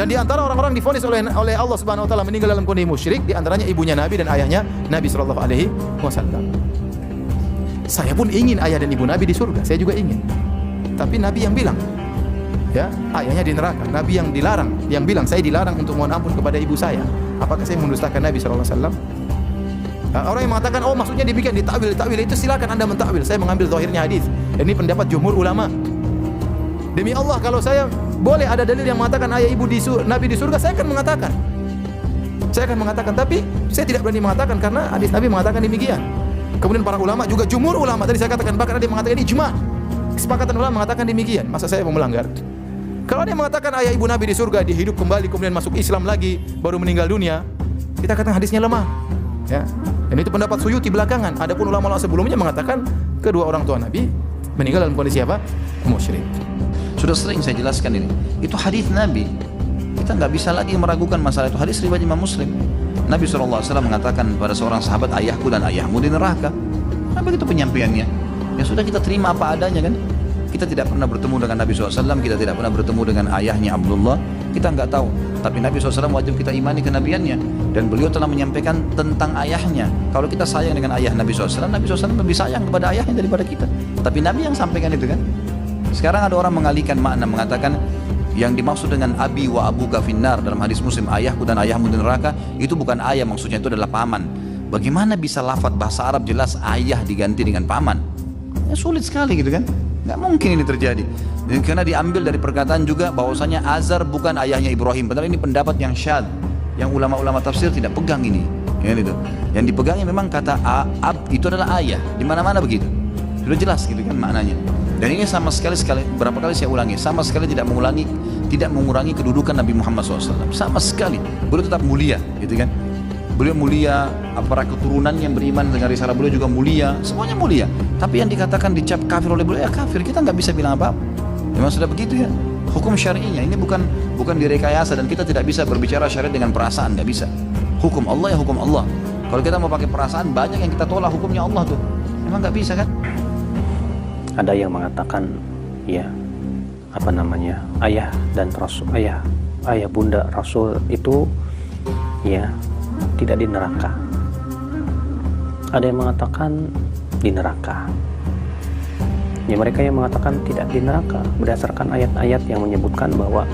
Dan di antara orang-orang divonis oleh Allah Subhanahu wa taala meninggal dalam kondisi musyrik, di antaranya ibunya Nabi dan ayahnya Nabi sallallahu alaihi wasallam. Saya pun ingin ayah dan ibu Nabi di surga, saya juga ingin. Tapi Nabi yang bilang, ya, ayahnya di neraka. Nabi yang dilarang, yang bilang saya dilarang untuk mohon ampun kepada ibu saya. Apakah saya mendustakan Nabi sallallahu alaihi wasallam? Orang yang mengatakan, oh maksudnya demikian, ditakwil itu silakan Anda mentakwil. Saya mengambil zahirnya hadis. Ini pendapat jumhur ulama. Demi Allah, kalau saya boleh ada dalil yang mengatakan ayah ibu Nabi di surga, saya akan mengatakan. Saya akan mengatakan, tapi saya tidak berani mengatakan karena hadis Nabi mengatakan demikian. Kemudian para ulama juga jumhur ulama, tadi saya katakan bahkan ada yang mengatakan ijma. Kesepakatan ulama mengatakan demikian. Masa saya mau melanggar? Kalau dia mengatakan ayah ibu Nabi di surga, dia hidup kembali kemudian masuk Islam lagi, baru meninggal dunia, kita katakan hadisnya lemah. Ya. Dan itu pendapat Suyuti belakangan. Adapun ulama-ulama sebelumnya mengatakan kedua orang tua Nabi meninggal dalam kondisi apa? Musyrik. Sudah sering saya jelaskan ini. Itu hadis Nabi. Kita nggak bisa lagi meragukan masalah itu. Hadis riwayat Imam Muslim. Nabi SAW mengatakan kepada seorang sahabat, ayahku dan ayahmu di neraka. Nah, begitu penyampaiannya. Ya sudah, kita terima apa adanya kan. Kita tidak pernah bertemu dengan Nabi SAW, kita tidak pernah bertemu dengan ayahnya Abdullah, kita nggak tahu. Tapi Nabi SAW wajib kita imani kenabiannya. Dan beliau telah menyampaikan tentang ayahnya. Kalau kita sayang dengan ayah Nabi SAW, Nabi SAW lebih sayang kepada ayahnya daripada kita. Tapi Nabi yang sampaikan itu kan. Sekarang ada orang mengalihkan makna, mengatakan yang dimaksud dengan abi wa abuka finnar dalam hadis Muslim, ayahku dan ayahmu di neraka, itu bukan ayah, maksudnya itu adalah paman. Bagaimana bisa lafaz bahasa Arab jelas ayah diganti dengan paman? Ya sulit sekali gitu kan. Nggak mungkin ini terjadi. Dan karena diambil dari perkataan juga bahwasanya Azar bukan ayahnya Ibrahim. Padahal ini pendapat yang syad, yang ulama-ulama tafsir tidak pegang ini. Ya, gitu. Yang dipegangnya memang kata ab itu adalah ayah. Di mana-mana begitu. Sudah jelas gitu kan maknanya. Dan ini sama sekali berapa kali saya ulangi, sama sekali tidak mengurangi kedudukan Nabi Muhammad SAW. Sama sekali. Beliau tetap mulia, gitu kan. Beliau mulia, para keturunan yang beriman dengan risalah beliau juga mulia, semuanya mulia. Tapi yang dikatakan dicap kafir oleh beliau, ya kafir. Kita nggak bisa bilang apa-apa. Memang sudah begitu ya. Hukum syar'inya ini bukan direkayasa, dan kita tidak bisa berbicara syariat dengan perasaan, nggak bisa. Hukum Allah ya hukum Allah. Kalau kita mau pakai perasaan, banyak yang kita tolak hukumnya Allah tuh. Memang nggak bisa kan? Ada yang mengatakan, ya, ayah dan Rasul, ayah bunda Rasul itu, ya, tidak di neraka. Ada yang mengatakan di neraka. Ya, mereka yang mengatakan tidak di neraka berdasarkan ayat-ayat yang menyebutkan bahwa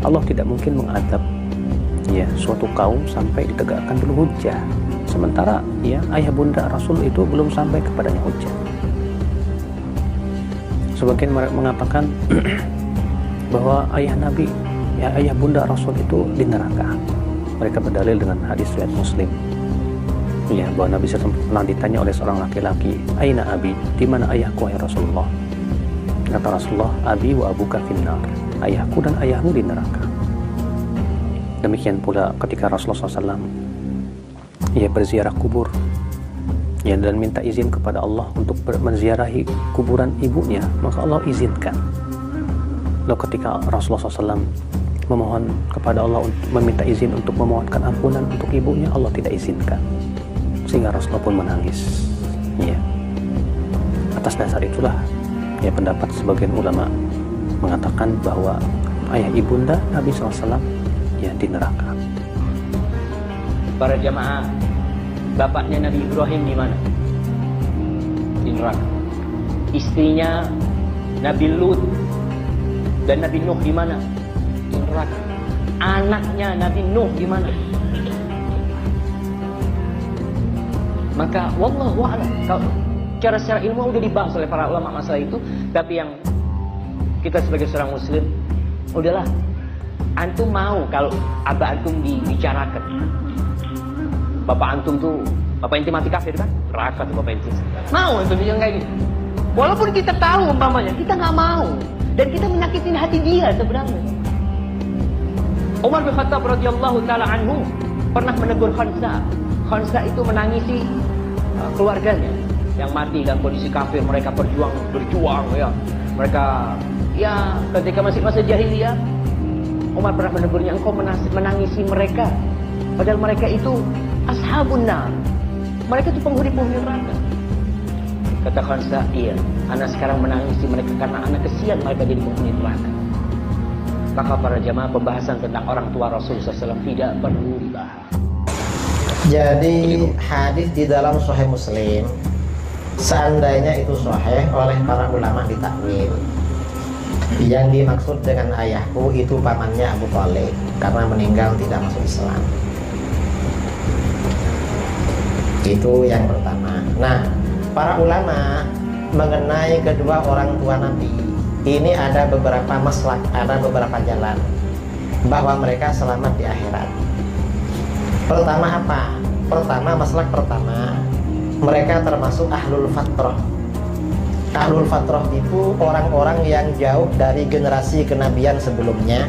Allah tidak mungkin mengadab, ya, suatu kaum sampai ditegakkan dulu hujjah. Sementara, ya, ayah bunda Rasul itu belum sampai kepadanya hujjah. Sebagian mengatakan bahwa ayah Nabi, ya, ayah bunda Rasul itu di neraka. Mereka berdalil dengan hadis riwayat Muslim. Ya, bahwa Nabi SAW pernah ditanya oleh seorang laki-laki, "Aina abi?" Di mana ayahku, ya Rasulullah? Kata Rasulullah, "Abi wa abuka finnar." Ayahku dan ayahmu di neraka. Demikian pula ketika Rasulullah SAW, ia berziarah kubur, ya, dan minta izin kepada Allah untuk menziarahi kuburan ibunya, maka Allah izinkan. Lalu ketika Rasulullah SAW memohon kepada Allah untuk meminta izin untuk memohonkan ampunan untuk ibunya, Allah tidak izinkan, sehingga Rasulullah pun menangis. Ya. Atas dasar itulah, ya, pendapat sebagian ulama mengatakan bahwa ayah ibunda Nabi SAW, ya, di neraka. Para jamaah, bapaknya Nabi Ibrahim di mana? Di neraka. Istrinya Nabi Lut dan Nabi Nuh di mana? Di neraka. Anaknya Nabi Nuh di mana? Maka wallahu a'lam. Kalau secara ilmu udah dibahas oleh para ulama masalah itu, tapi yang kita sebagai seorang muslim, udahlah, antum mau kalau abah antum dibicarakan, bapak antum tuh, bapak inti mati kafir kan? Neraka tuh bapak inti. Mau antum bilang kayak gitu? Walaupun kita tahu umpamanya, kita nggak mau, dan kita menyakitin hati dia sebenarnya. Umar bin Khattab radhiyallahu taala anhu pernah menegur Khansa. Khansa itu menangisi keluarganya yang mati dalam kondisi kafir. Mereka berjuang ya. Mereka, ya, ketika masih masa jahiliyah, Umar pernah menegurnya, engkau menangisi mereka, padahal mereka itu ashabun nar. Mereka itu penghuni-penghuni neraka. Kata Khansa, iya, anak sekarang menangisi mereka karena anak kesian mereka jadi penghuni neraka. maka para jamaah pembahasan tentang orang tua Rasulullah SAW tidak perlu dibahas. Jadi hadis di dalam Sahih Muslim, seandainya itu sahih oleh para ulama ditakwil, yang dimaksud dengan ayahku itu pamannya Abu Thalib karena meninggal tidak masuk Islam. Itu yang pertama. Nah, para ulama mengenai kedua orang tua Nabi ini ada beberapa maslak, ada beberapa jalan bahwa mereka selamat di akhirat. Pertama apa? Pertama, maslak pertama, mereka termasuk ahlul fatrah. Ahlul fatrah itu orang-orang yang jauh dari generasi kenabian sebelumnya.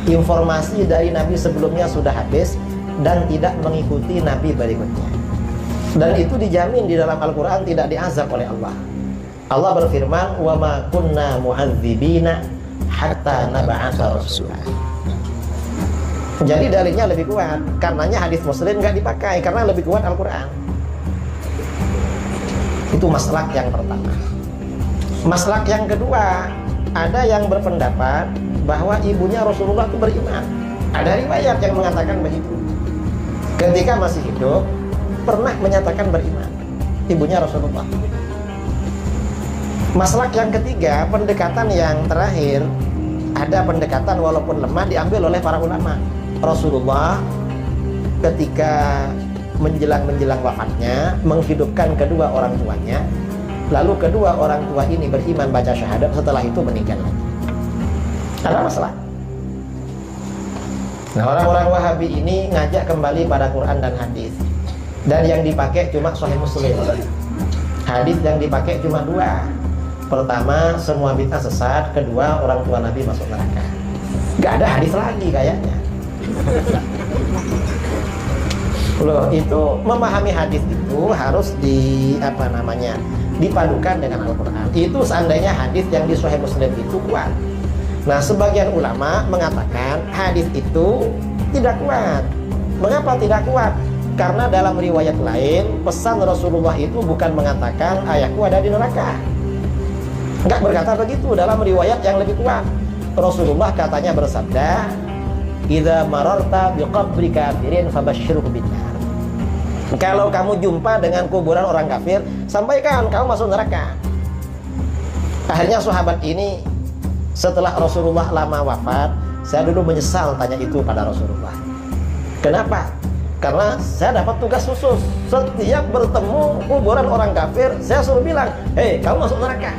Informasi dari nabi sebelumnya sudah habis dan tidak mengikuti nabi berikutnya. Dan itu dijamin di dalam Al-Quran tidak diazab oleh Allah. Allah berfirman, wa ma kunna mu'adzibina hatta nab'atsa rasula. Jadi dalilnya lebih kuat, karenanya hadis Muslim nggak dipakai karena lebih kuat Al-Quran. Itu maslak yang pertama. Maslak yang kedua, ada yang berpendapat bahwa ibunya Rasulullah itu beriman. Ada riwayat yang mengatakan begitu. Ketika masih hidup, pernah menyatakan beriman ibunya Rasulullah. Maslak yang ketiga, pendekatan yang terakhir, ada pendekatan walaupun lemah diambil oleh para ulama. Rasulullah ketika menjelang wafatnya menghidupkan kedua orang tuanya, lalu kedua orang tua ini beriman baca syahadat, setelah itu meninggal lagi. Ada masalah. Nah, orang-orang Wahabi ini ngajak kembali pada Quran dan hadis, dan yang dipakai cuma Sahih Muslim. Hadis yang dipakai cuma dua. Pertama, semua bid'ah sesat. Kedua, orang tua Nabi masuk neraka. Gak ada hadis lagi kayaknya. Loh, itu memahami hadis itu harus dipadukan dengan Al-Quran. Itu seandainya hadis yang di Sahih Muslim itu kuat. Nah, sebagian ulama mengatakan hadis itu tidak kuat. Mengapa tidak kuat? Karena dalam riwayat lain, pesan Rasulullah itu bukan mengatakan ayahku ada di neraka. Enggak berkata begitu. Dalam riwayat yang lebih kuat, Rasulullah katanya bersabda, "Idza mararta biqabri kafirin fabashshirhu binnar." Kalau kamu jumpa dengan kuburan orang kafir, sampaikan kamu masuk neraka. Akhirnya sahabat ini setelah Rasulullah lama wafat, saya dulu menyesal tanya itu pada Rasulullah. Kenapa? Karena saya dapat tugas khusus. Setiap bertemu kuburan orang kafir, saya suruh bilang, "Hei, kamu masuk neraka."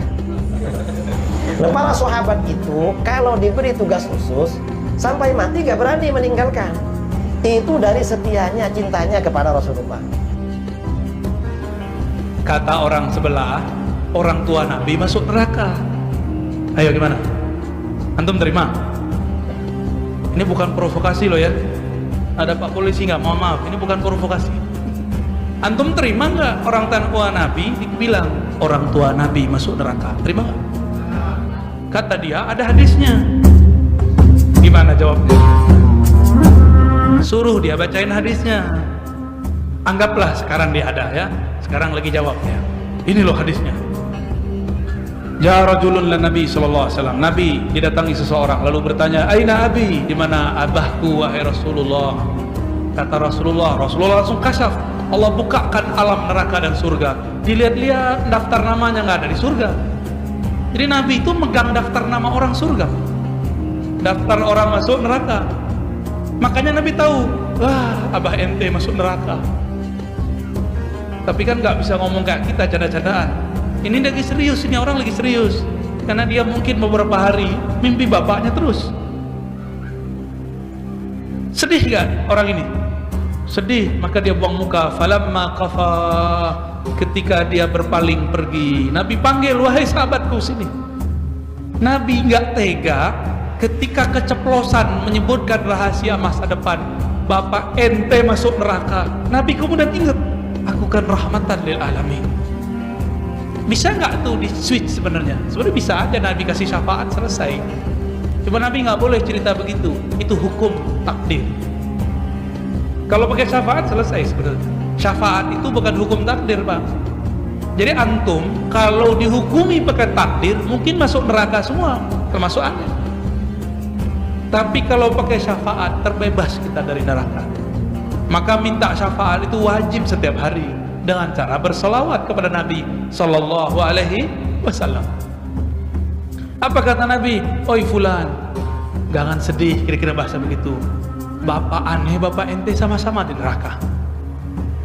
Nah, para sahabat itu kalau diberi tugas khusus sampai mati gak berani meninggalkan. Itu dari setianya, cintanya kepada Rasulullah. Kata orang sebelah, orang tua Nabi masuk neraka. Ayo gimana? Antum terima? Ini bukan provokasi loh ya. Ada Pak Polisi nggak? Mohon maaf, ini bukan provokasi. Antum terima nggak orang tua Nabi dibilang orang tua Nabi masuk neraka? Terima nggak? Kata dia ada hadisnya. Gimana jawabnya? Suruh dia bacain hadisnya. Anggaplah sekarang dia ada ya. Sekarang lagi jawabnya. Ini loh hadisnya. Ja rajulun lan Nabi sallallahu alaihi wasallam. Nabi didatangi seseorang lalu bertanya, "Aina abi?" Di mana abahku wahai Rasulullah? Kata Rasulullah langsung kasyaf. Allah bukakan alam neraka dan surga. Dilihat-lihat daftar namanya nggak ada di surga. Jadi Nabi itu megang daftar nama orang surga, daftar orang masuk neraka. Makanya Nabi tahu, wah abah ente masuk neraka. Tapi kan nggak bisa ngomong kayak kita canda-candaan. Ini lagi serius, ini orang lagi serius. Karena dia mungkin beberapa hari mimpi bapaknya terus. Sedih gak orang ini? Sedih, maka dia buang muka. Falamma qafa, ketika dia berpaling pergi, Nabi panggil, wahai sahabatku sini. Nabi nggak tega ketika keceplosan menyebutkan rahasia masa depan. Bapak ente masuk neraka. Nabi kemudian ingat, aku kan rahmatan lil alamin. Bisa nggak tuh di switch sebenarnya? Sebenarnya bisa aja Nabi kasih syafaat selesai. Cuma Nabi nggak boleh cerita begitu. Itu hukum takdir. Kalau pakai syafaat selesai sebenarnya. Syafaat itu bukan hukum takdir, Pak. Jadi antum kalau dihukumi pakai takdir mungkin masuk neraka semua, termasuk Anda. Tapi kalau pakai syafaat, terbebas kita dari neraka. Maka minta syafaat itu wajib setiap hari dengan cara berselawat kepada Nabi Sallallahu Alaihi Wasallam. Apa kata Nabi? Oi fulan, jangan sedih, kira-kira bahasa begitu. Bapak aneh, bapak ente sama-sama di neraka.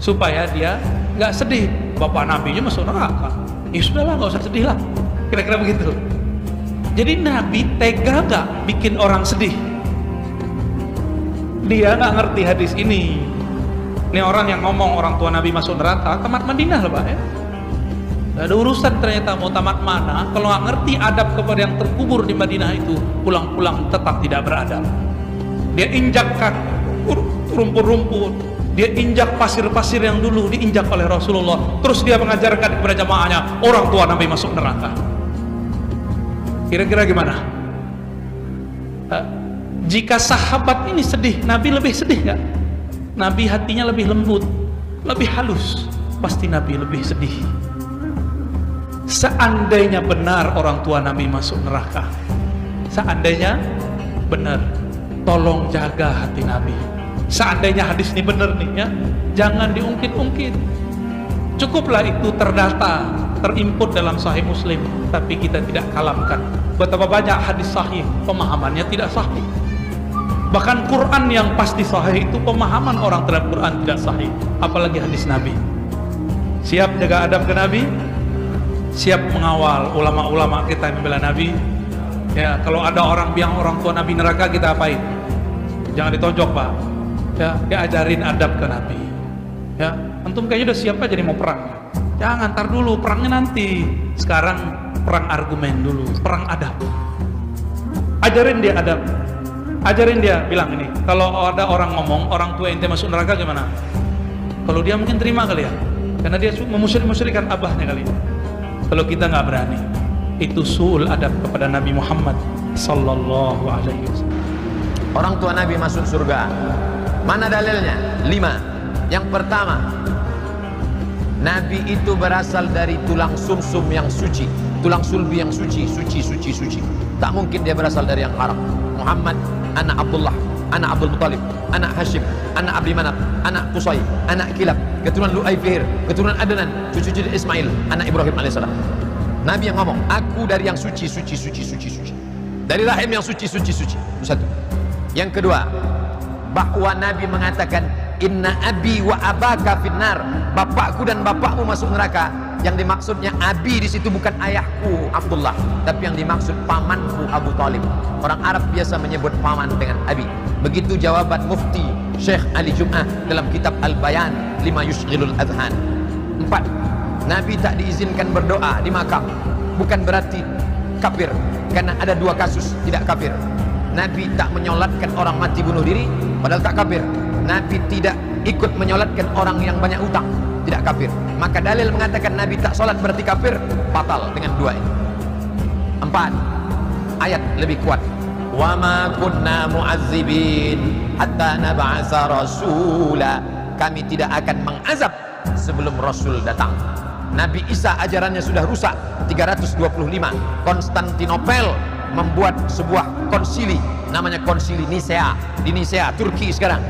Supaya dia nggak sedih. Bapak Nabinya masuk neraka. Ya sudahlah, nggak usah sedih lah. Kira-kira begitu. Jadi Nabi tega nggak bikin orang sedih? Dia nggak ngerti hadis ini. Ini orang yang ngomong orang tua Nabi masuk neraka, tamat Madinah lah Pak ya. Gak ada urusan ternyata mau tamat mana. Kalau nggak ngerti adab kepada yang terkubur di Madinah itu, pulang-pulang tetap tidak beradab. Dia injak rumput-rumput, dia injak pasir-pasir yang dulu diinjak oleh Rasulullah. Terus dia mengajarkan kepada jamaahnya, orang tua Nabi masuk neraka. Kira-kira gimana? Jika sahabat ini sedih, Nabi lebih sedih nggak? Nabi hatinya lebih lembut, lebih halus. Pasti Nabi lebih sedih. Seandainya benar orang tua Nabi masuk neraka, seandainya benar, tolong jaga hati Nabi. Seandainya hadis ini benar nih ya, jangan diungkit-ungkit. Cukuplah itu terdata, terimput dalam Sahih Muslim, tapi kita tidak kalamkan. Betapa banyak hadis sahih, pemahamannya tidak sahih. Bahkan Quran yang pasti sahih itu pemahaman orang terhadap Quran tidak sahih, apalagi hadis Nabi. Siap jaga adab ke Nabi, siap mengawal ulama-ulama kita yang membela Nabi. Ya, kalau ada orang bilang orang tua Nabi neraka, kita apain? Jangan ditonjok Pak. Ya, diajarin adab ke Nabi. Ya, antum kayaknya udah siap aja nih mau perang. Jangan, ntar dulu, perangnya nanti. Sekarang perang argumen dulu, perang adab. Ajarin dia adab. Ajarin dia, bilang ini, kalau ada orang ngomong orang tua ente masuk neraka gimana? Kalau dia mungkin terima kali ya, karena dia memusyrik-musyrikan abahnya kali ya. Kalau kita nggak berani, itu su'ul adab kepada Nabi Muhammad Sallallahu Alaihi Wasallam. Orang tua Nabi masuk surga. Mana dalilnya? 5. Yang pertama, Nabi itu berasal dari tulang sumsum yang suci, tulang sulbi yang suci. Tak mungkin dia berasal dari yang haram. Muhammad, anak Abdullah, anak Abdul Muttalib, anak Hashim, anak Abdi Manaf, anak Qusay, anak Kilab, keturunan Lu'ay Fihir, keturunan Adnan, cucu Ismail, anak Ibrahim alaihissalam. Nabi yang ngomong, aku dari yang suci. Dari rahim yang suci. Itu satu. Yang kedua, bahwa Nabi mengatakan, inna abi wa abaka finnar, bapakku dan bapakmu masuk neraka. Yang dimaksudnya abi di situ bukan ayahku Abdullah, tapi yang dimaksud pamanku Abu Talib. Orang Arab biasa menyebut paman dengan abi. Begitu jawaban Mufti Syekh Ali Jum'ah dalam kitab Al-Bayan lima yushghilul adhan. 4. Nabi tak diizinkan berdoa di makam. Bukan berarti kafir, karena ada 2 kasus tidak kafir. Nabi tak menyolatkan orang mati bunuh diri, padahal tak kafir. Nabi tidak ikut menyolatkan orang yang banyak utang, tidak kafir. Maka dalil mengatakan Nabi tak solat berarti kafir, batal dengan 2 ini. 4. Ayat lebih kuat. Wa ma kunna mu'azzibin hatta nab'atsa rasula. Kami tidak akan mengazab sebelum Rasul datang. Nabi Isa ajarannya sudah rusak. 325 Konstantinopel membuat sebuah konsili, namanya konsili Nisea di Nisea, Turki sekarang.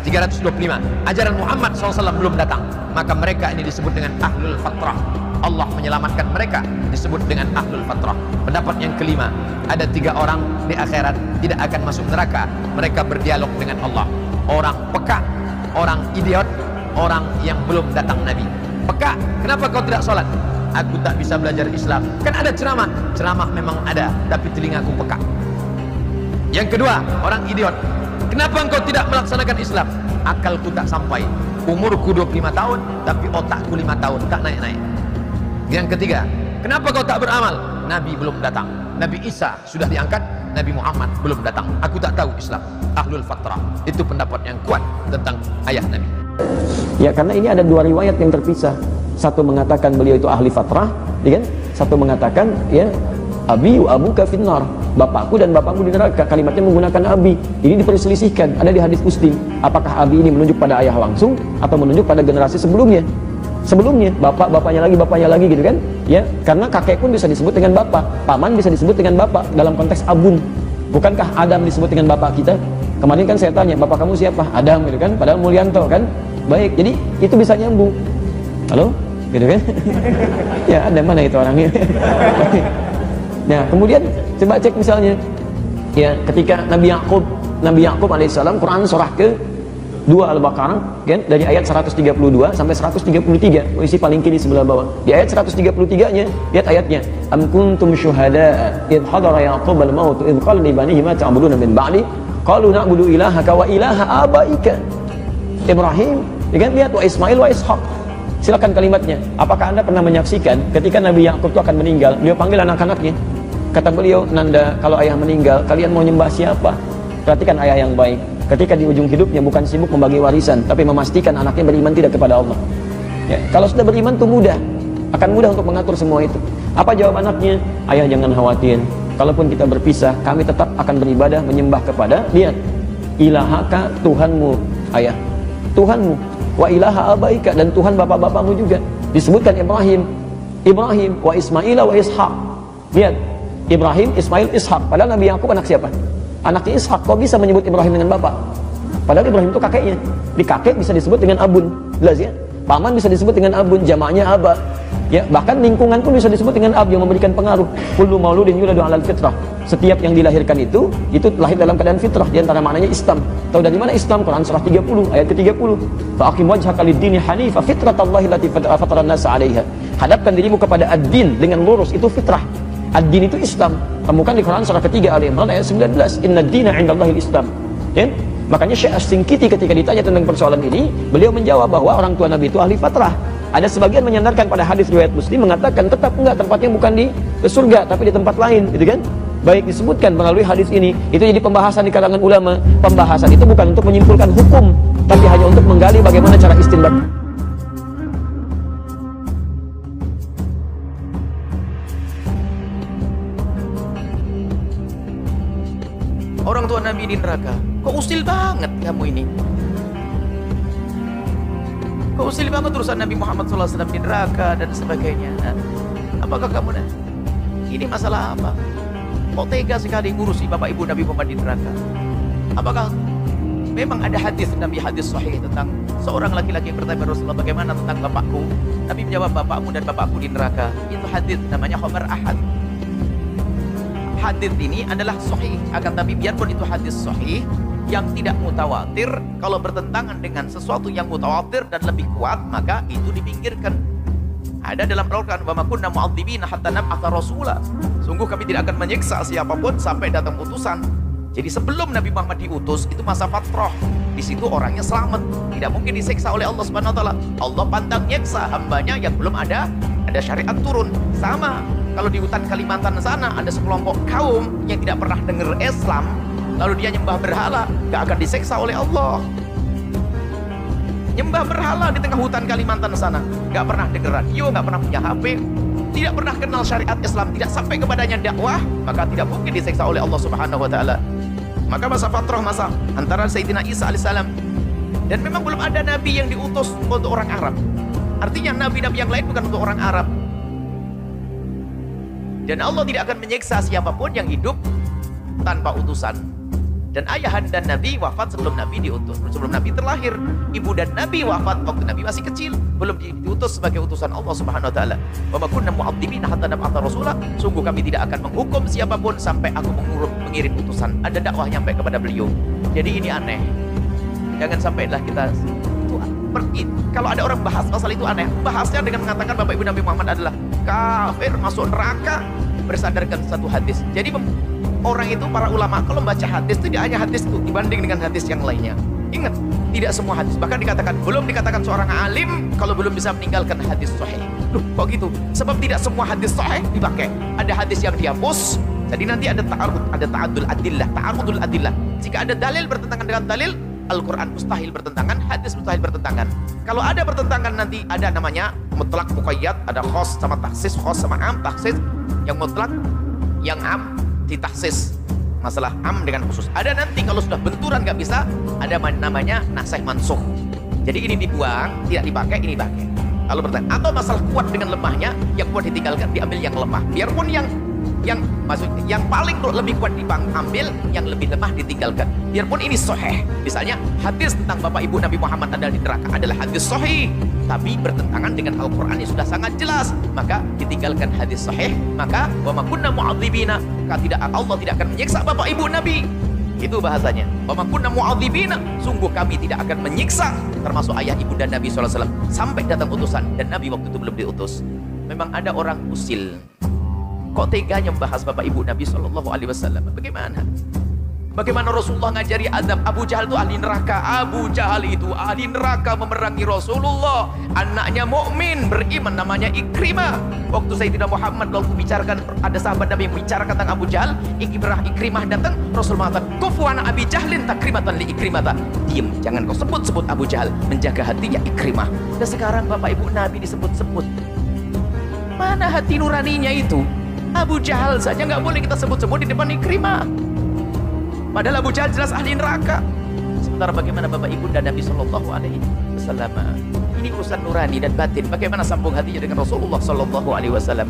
325 ajaran Muhammad SAW belum datang, maka mereka ini disebut dengan ahlul fatrah. Allah menyelamatkan mereka, disebut dengan ahlul fatrah. Pendapat yang kelima, ada 3 orang di akhirat tidak akan masuk neraka. Mereka berdialog dengan Allah. Orang peka, orang idiot, orang yang belum datang Nabi. Peka, kenapa kau tidak sholat? Aku tak bisa belajar Islam. Kan ada ceramah, ceramah memang ada, tapi telingaku peka. Yang kedua, orang idiot. Kenapa engkau tidak melaksanakan Islam? Akalku tak sampai. Umurku 25 tahun, tapi otakku 5 tahun, tak naik-naik. Yang ketiga, kenapa kau tak beramal? Nabi belum datang. Nabi Isa sudah diangkat, Nabi Muhammad belum datang. Aku tak tahu Islam. Ahlul fatrah. Itu pendapat yang kuat tentang ayah Nabi. Ya, karena ini ada 2 riwayat yang terpisah. Satu mengatakan beliau itu ahli fatrah, ya kan? Satu mengatakan ya abi wa abuka finnar, bapakku dan bapakmu di neraka. Kalimatnya menggunakan abi. Ini diperselisihkan, ada di hadis Muslim. Apakah abi ini menunjuk pada ayah langsung atau menunjuk pada generasi sebelumnya? Sebelumnya, bapaknya lagi gitu kan? Ya, karena kakek pun bisa disebut dengan bapak, paman bisa disebut dengan bapak dalam konteks abun. Bukankah Adam disebut dengan bapak kita? Kemarin kan saya tanya, bapak kamu siapa? Adam gitu kan, padahal Mulyanto kan. Baik, jadi itu bisa nyambung. Halo? Gitu kan? Ya, ada mana itu orangnya? Nah, kemudian coba cek misalnya, ya ketika Nabi Yakub alaihissalam, Quran surah ke 2 Al-Baqarah kan, dari ayat 132 sampai 133, posisi paling kiri sebelah bawah. Di ayat 133-nya, lihat ayatnya. Am kuntum syuhada'a idh hadara Yaqub al-maut idh qala li banihi ma ta'buduna min ba'di qalu na'budu ilahaka wa ilaha abaika Ibrahim, ya kan? Lihat, wa Ismail wa Ishaq. Silakan kalimatnya. Apakah Anda pernah menyaksikan ketika Nabi Yakub itu akan meninggal, beliau panggil anak-anaknya. Kata beliau, Nanda, kalau ayah meninggal, kalian mau nyembah siapa? Perhatikan ayah yang baik. Ketika di ujung hidupnya bukan sibuk membagi warisan, tapi memastikan anaknya beriman tidak kepada Allah. Ya, kalau sudah beriman itu mudah, akan mudah untuk mengatur semua itu. Apa jawab anaknya? Ayah jangan khawatir. Kalaupun kita berpisah, kami tetap akan beribadah menyembah kepada, lihat, ilahaka, Tuhanmu, ayah, Tuhanmu, wa ilaha abaika, dan Tuhan bapak-bapakmu juga. Disebutkan Ibrahim, wa Ismail wa Ishaq. Lihat, Ibrahim, Ismail, Ishaq. Padahal Nabi Yakub anak siapa? Anaknya Ishaq. Kok bisa menyebut Ibrahim dengan bapak? Padahal Ibrahim itu kakeknya. Di kakek bisa disebut dengan abun. Jelas ya? Paman bisa disebut dengan abun, jamaknya aba. Ya, bahkan lingkungan pun bisa disebut dengan ab, yang memberikan pengaruh. Kullu mauludin yuladu 'alal fitrah. Setiap yang dilahirkan itu lahir dalam keadaan fitrah. Di antara maknanya Islam. Tahu dari mana Islam? Quran surah 30 ayat ke-30. Fa'aqim wajhaka lid-dini hanifa fitratallahi allati fatara an-nasa 'alaiha. Hadapkan dirimu kepada ad-din dengan lurus, itu fitrah. Ad-din itu Islam. Temukan di Quran surah ketiga Ali Imran ayat 19. Inna ad-dina 'indallahil Islam. Ya? Makanya Syekh As-Singkiti ketika ditanya tentang persoalan ini, beliau menjawab bahwa orang tua Nabi itu ahli fatrah. Ada sebagian menyandarkan pada hadis riwayat Muslim mengatakan tetap enggak, tempatnya bukan di surga tapi di tempat lain, gitu kan? Baik, disebutkan melalui hadis ini. Itu jadi pembahasan di kalangan ulama. Pembahasan itu bukan untuk menyimpulkan hukum, tapi hanya untuk menggali bagaimana cara istinbat. Orang tua Nabi di neraka. Kok usil banget kamu ini? Kok usil banget urusan Nabi Muhammad SAW di neraka dan sebagainya? Nah, apakah kamu ini masalah apa? Kok tega sekali ngurusi bapak ibu Nabi Muhammad di neraka? Apakah memang ada hadis Nabi, hadis sahih tentang seorang laki-laki yang bertanya Rasulullah, bagaimana tentang bapakku? Nabi menjawab, bapakmu dan bapakku di neraka. Itu hadis namanya khabar ahad. Hadis ini adalah sahih, akan tapi biarpun itu hadis sahih yang tidak mutawatir, kalau bertentangan dengan sesuatu yang mutawatir dan lebih kuat, maka itu dipinggirkan. Ada dalam Al-Quran, wa ma kunna mu'adzibina hatta nab'atha rasula. Sungguh kami tidak akan menyiksa siapapun sampai datang utusan. Jadi sebelum Nabi Muhammad diutus, itu masa fatrah. Di situ orangnya selamat, tidak mungkin disiksa oleh Allah Subhanahu wa taala. Allah pandang nyiksa hambanya yang belum ada syariat turun. Sama kalau di hutan Kalimantan sana ada sekelompok kaum yang tidak pernah dengar Islam, lalu dia nyembah berhala, gak akan disiksa oleh Allah. Nyembah berhala di tengah hutan Kalimantan sana, gak pernah dengar radio, gak pernah punya HP, tidak pernah kenal syariat Islam, tidak sampai kepadanya dakwah, maka tidak mungkin disiksa oleh Allah Subhanahu wa taala. Maka masa fatrah, masa antara Sayyidina Isa alaihissalam, dan memang belum ada nabi yang diutus untuk orang Arab. Artinya nabi-nabi yang lain bukan untuk orang Arab. Dan Allah tidak akan menyiksa siapapun yang hidup tanpa utusan. Dan ayah dan Nabi wafat sebelum Nabi diutus, sebelum Nabi terlahir. Ibu dan Nabi wafat waktu Nabi masih kecil, belum diutus sebagai utusan Allah Subhanahu wa taala. Wa ma kunna mu'adzibina hatta nab'atha rasula. Sungguh kami tidak akan menghukum siapapun sampai aku mengirim utusan. Ada dakwah sampai kepada beliau. Jadi ini aneh. Jangan sampailah kita kalau ada orang bahas pasal itu aneh. Bahasnya dengan mengatakan Bapak Ibu Nabi Muhammad adalah kafir, masuk neraka bersandarkan satu hadis. Jadi orang itu, para ulama kalau membaca hadis itu dia hanya hadis itu dibanding dengan hadis yang lainnya. Ingat, tidak semua hadis, bahkan dikatakan belum dikatakan seorang alim kalau belum bisa meninggalkan hadis sahih. Loh, kok gitu? Sebab tidak semua hadis sahih dipakai. Ada hadis yang dihapus. Jadi nanti ada ta'arud, ada ta'adul adillah, ta'arudul adillah. Jika ada dalil bertentangan dengan dalil, Al-Quran mustahil bertentangan, hadis mustahil bertentangan. Kalau ada bertentangan nanti ada namanya mutlak muqayyad, ada khos sama taksis, khos sama am, taksis, yang mutlak, yang am ditaksis. Masalah am dengan khusus. Ada nanti kalau sudah benturan nggak bisa, ada namanya nasikh mansukh. Jadi ini dibuang, tidak dipakai, ini dipakai. Kalau bertanya, atau masalah kuat dengan lemahnya, yang kuat ditinggalkan, diambil yang lemah. Biarpun yang yang paling lebih kuat diambil, yang lebih lemah ditinggalkan. Biarpun ini sahih. Misalnya hadis tentang bapak ibu Nabi Muhammad ada di neraka adalah hadis sahih, tapi bertentangan dengan Al-Quran yang sudah sangat jelas, maka ditinggalkan hadis sahih. Maka wa ma kunna mu'adzibina, Allah tidak akan menyiksa bapak ibu Nabi. Itu bahasanya. Wa ma kunna mu'adzibina, sungguh kami tidak akan menyiksa termasuk ayah ibu dan Nabi SAW sampai datang utusan, dan Nabi waktu itu belum diutus. Memang ada orang usil, kok teganya membahas bapak ibu Nabi SAW? Bagaimana Rasulullah ngajari azab? Abu Jahal itu ahli neraka. Abu Jahal itu ahli neraka memerangi Rasulullah. Anaknya mukmin beriman namanya Ikrimah. Waktu Sayyidina Muhammad lalu bicarakan, ada sahabat Nabi yang bicara tentang Abu Jahal, Ikrimah datang, Rasul mengatakan, "Kufu ana Abi Jahlin takrimatan li Ikrimah." Diam, jangan kau sebut-sebut Abu Jahal, menjaga hatinya Ikrimah. Dan sekarang bapak ibu Nabi disebut-sebut. Mana hati nuraninya itu? Abu Jahal saja nggak boleh kita sebut-sebut di depan Ikrimah. Padahal Abu Jahal jelas ahli neraka. Sementara bagaimana bapak ibu dan Nabi Shallallahu Alaihi Wasallam? Ini urusan nurani dan batin. Bagaimana sambung hatinya dengan Rasulullah Shallallahu Alaihi Wasallam?